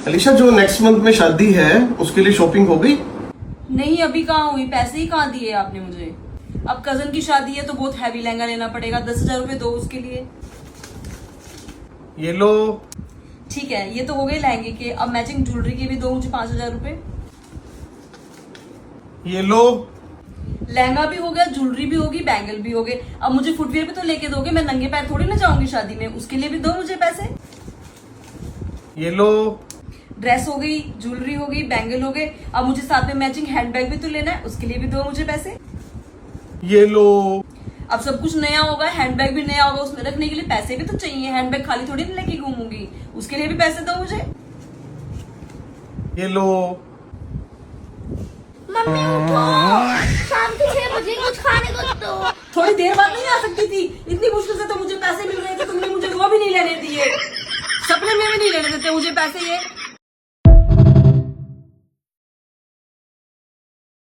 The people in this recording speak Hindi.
अलीशा, जो नेक्स्ट मंथ में शादी है उसके लिए शॉपिंग हो गई? नहीं, अभी कहाँ हुई, पैसे ही कहाँ दिए आपने मुझे। अब कजन की शादी है तो बहुत हैवी लहंगा लेना पड़ेगा, 10,000 रुपए दो उसके लिए। ये लो। ठीक है, ये तो हो गए लहंगे के, अब मैचिंग ज्वेलरी के भी दो मुझे 5,000 रुपए। ये लो। लहंगा भी हो गया, ज्वेलरी भी होगी, बैंगल भी हो गए, अब मुझे फुटवेयर भी तो लेके दोगे, मैं नंगे पैर थोड़ी ना जाऊंगी शादी में, उसके लिए भी दो मुझे पैसे। ये लो। ड्रेस हो गई, ज्वेलरी हो गई, बैंगल हो गए, अब मुझे साथ में मैचिंग हैंडबैग भी तो लेना है, उसके लिए भी दो मुझे पैसे। ये लो। अब सब कुछ नया होगा, हैंडबैग भी नया होगा, उसमें रखने के लिए पैसे भी तो चाहिए, हैंडबैग खाली थोड़ी ना लेके घूमूंगी, उसके लिए भी पैसे दो मुझे। ये लो। मम्मी उठो, शाम के 6 बजे कुछ खाने को दो। थोड़ी देर बाद नहीं आ सकती थी? इतनी मुश्किल से तो मुझे पैसे मिल रहे थे, तुमने मुझे वो भी नहीं लेने दिए, सपने में भी नहीं लेने देते मुझे पैसे ये।